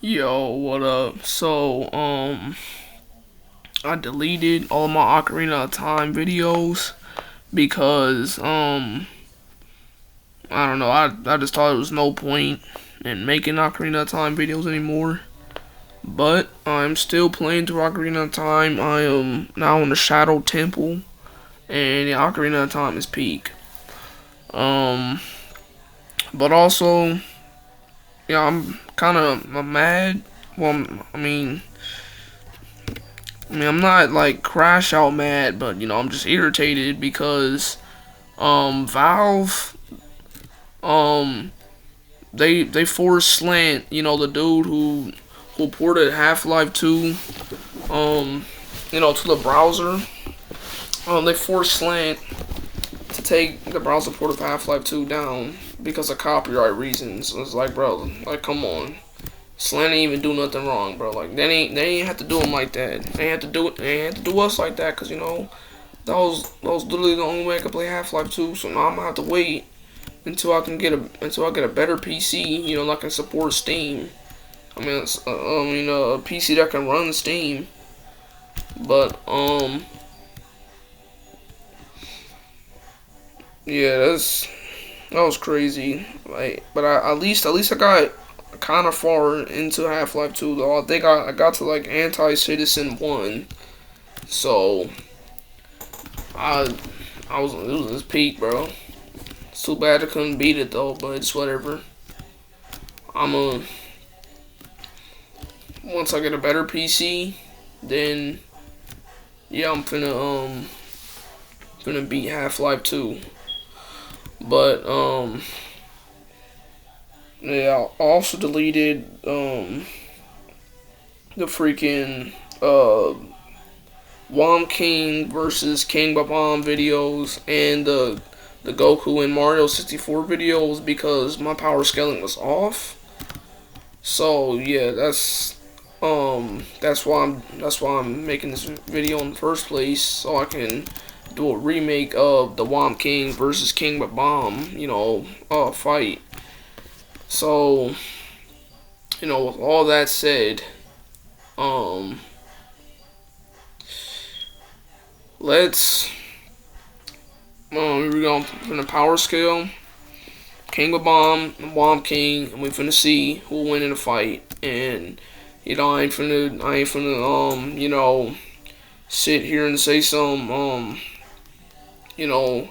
Yo, what up? I deleted all my Ocarina of Time videos because, I don't know, I just thought there was no point in making Ocarina of Time videos anymore. But I'm still playing through Ocarina of Time. I am now in the Shadow Temple, and the Ocarina of Time is peak. Um, but also, yeah, I'm kind of mad. Well, I'm not like crash out mad, but I'm just irritated because Valve um they forced Slant, the dude who ported Half-Life 2 um to the browser. They forced Slant to take the browser port of Half-Life 2 down because of copyright reasons. It's like, bro, like, come on. Slant ain't even do nothing wrong, bro. Like, they ain't have to do him like that. They ain't have to do it. They ain't have to do us like that, cause that was literally the only way I could play Half-Life 2. So now I'm gonna have to wait until I get a better PC. That can support Steam. A PC that can run Steam. But yeah, that was crazy. Like, but at least I got kind of far into Half-Life 2 though. I think I got to like Anti-Citizen 1. So I it was peak, bro. It's too bad I couldn't beat it though, but it's whatever. I'm a Once I get a better PC, then yeah, I'm finna beat Half-Life 2. But yeah, I also deleted the freaking Whomp King versus King Bob-omb videos and the Goku and Mario 64 videos because my power scaling was off. So yeah, that's why I'm making this video in the first place, so I can do a remake of the Whomp King versus King Bob-omb, fight. So, with all that said, um, let's we're going from the power scale, King Bob-omb and Whomp King, and we finna see who will win in the fight. And I ain't finna sit here and say you know,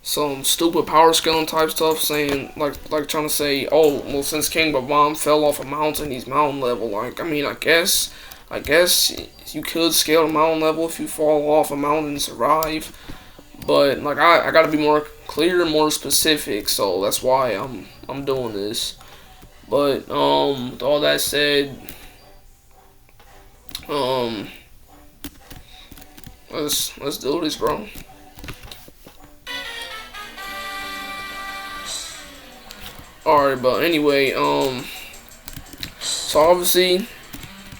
some stupid power scaling type stuff, saying like trying to say, oh, well, since King Bob-omb fell off a mountain, he's mountain level. Like, I guess you could scale the mountain level if you fall off a mountain and survive, but like I gotta be more clear and more specific, so that's why I'm doing this. But with all that said, um, let's do this, bro. Alright, but anyway, so obviously,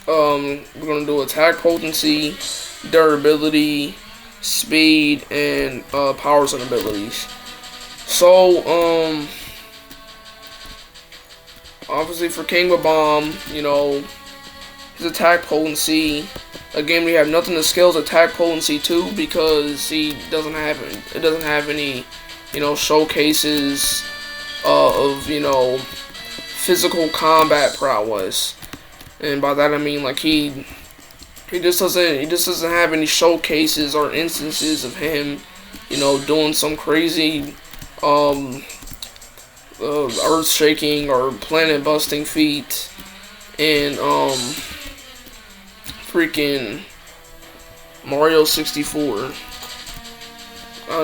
we're gonna do attack potency, durability, speed, and powers and abilities. So, obviously for King Bob-omb, his attack potency. Again, we have nothing to scale his attack potency to because he doesn't have any, showcases of physical combat prowess, and by that I mean like he just doesn't have any showcases or instances of him, doing some crazy earth shaking or planet busting feat in freaking Mario 64.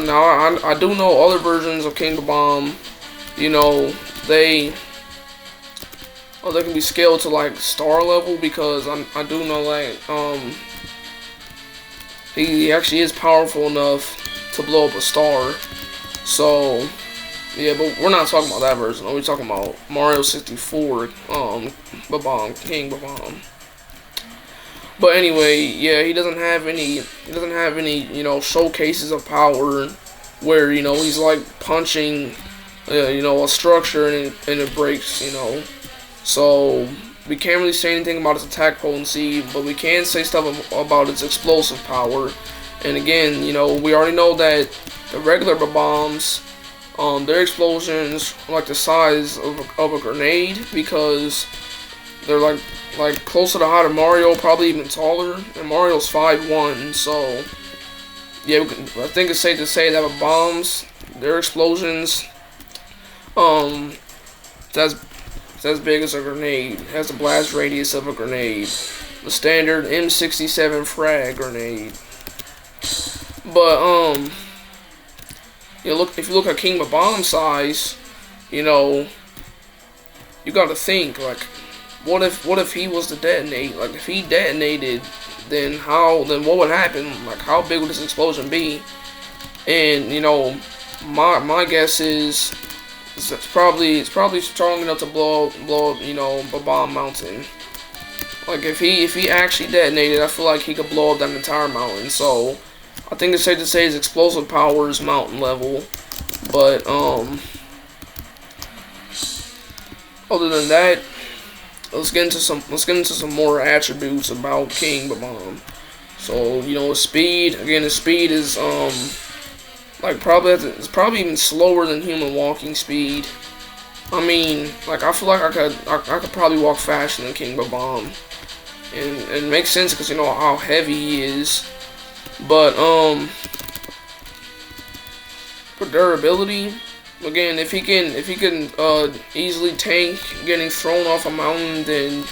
Now I do know other versions of King Bob-omb, they they can be scaled to like star level because I do know like he actually is powerful enough to blow up a star. So yeah, but we're not talking about that version. We're talking about Mario 64, Bob-omb, King Bob-omb. But anyway, yeah, he doesn't have any showcases of power where he's like punching a structure and it breaks. So we can't really say anything about its attack potency, but we can say stuff about its explosive power. And again, you know, we already know that the regular bombs, their explosions are like the size of a grenade, because they're like close to the height of Mario, probably even taller. And Mario's 5'1", so yeah, I think it's safe to say that with bombs, their explosions, that's as big as a grenade. It has the blast radius of a grenade, the standard M67 frag grenade. But you know, if you look at King Bob-omb size, you know, you got to think like, what if he was to detonate? Like, if he detonated, then what would happen? Like, how big would this explosion be? And you know, my guess is it's probably strong enough to blow up, you know, Bob-omb Mountain. Like, if he actually detonated, I feel like he could blow up that entire mountain. So I think it's safe to say his explosive power is mountain level. But other than that, let's get into some more attributes about King Bob-omb. So, you know, his speed. Again, his speed is like it's probably even slower than human walking speed. I mean, like, I feel like I could probably walk faster than King Bob-omb, and it makes sense because, you know, how heavy he is. But for durability, again, if he can easily tank getting thrown off a mountain, then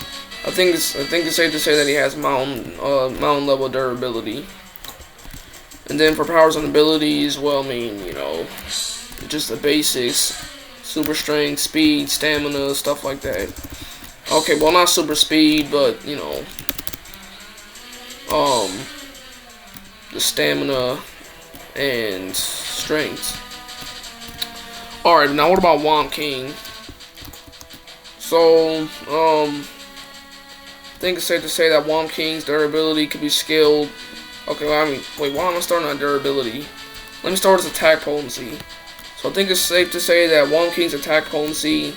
I think it's safe to say that he has mountain level durability. And then for powers and abilities, well, I mean, you know, just the basics: super strength, speed, stamina, stuff like that. Okay, well, not super speed, but, you know, the stamina and strength. Alright, now what about Whomp King? So, I think it's safe to say that Whomp King's durability could be scaled. Okay, well, I mean, wait, why am I starting on durability? Let me start with attack potency. So I think it's safe to say that Whomp King's attack potency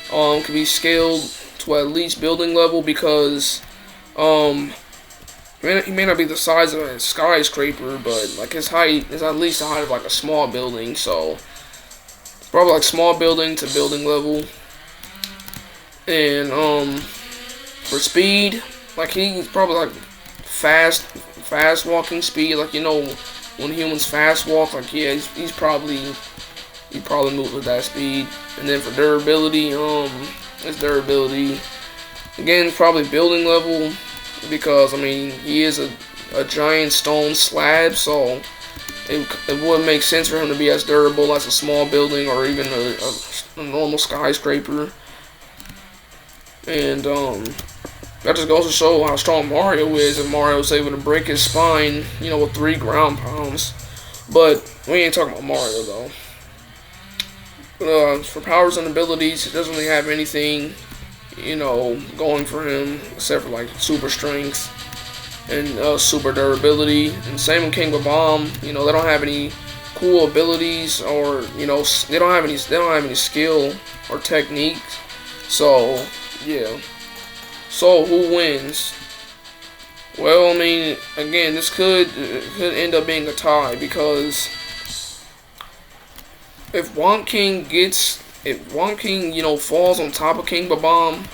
can be scaled to at least building level, because he may not be the size of a skyscraper, but like his height is at least the height of like a small building. So it's probably like small building to building level. And for speed, like, he's probably like fast walking speed. Like, you know, when humans fast walk, like, yeah, he probably moves with that speed. And then for durability, his durability again probably building level, because I mean, he is a giant stone slab, so it wouldn't make sense for him to be as durable as a small building or even a normal skyscraper. And that just goes to show how strong Mario is, and Mario's able to break his spine, you know, with 3 ground pounds. But we ain't talking about Mario, though. For powers and abilities, he doesn't really have anything, you know, going for him, except for like super strength and super durability. And same with King Bob-omb. You know, they don't have any cool abilities, or, you know, they don't have any skill or technique. So yeah. So who wins? Well, I mean, again, this could end up being a tie, because if Whomp King, you know, falls on top of King Bob-omb,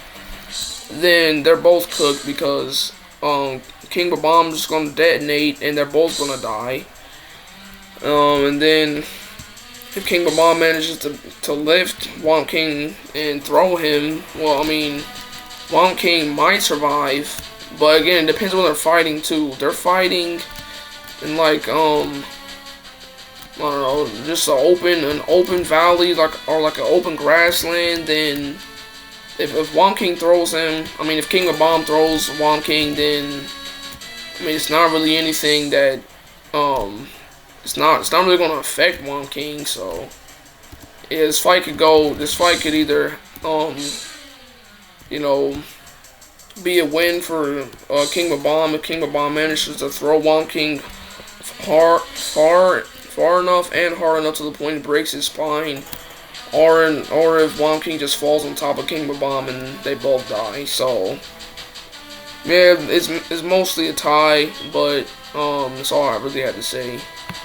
then they're both cooked, because King Bob-omb is going to detonate and they're both going to die. And then if King Bob-omb manages to lift Whomp King and throw him, well, I mean, Whomp King might survive, but again, it depends on what they're fighting too. They're fighting in like I don't know, just an open valley, or like an open grassland. Then if Whomp King throws him, I mean, if King Bob-omb throws Whomp King, then I mean, it's not really anything that it's not really going to affect Whomp King. So yeah, this fight could either you know, be a win for King Bob-omb if King Bob-omb manages to throw Whomp King far enough and hard enough to the point it breaks his spine, or if Whomp King just falls on top of King Bob-omb and they both die. So yeah, it's mostly a tie, but that's all I really had to say.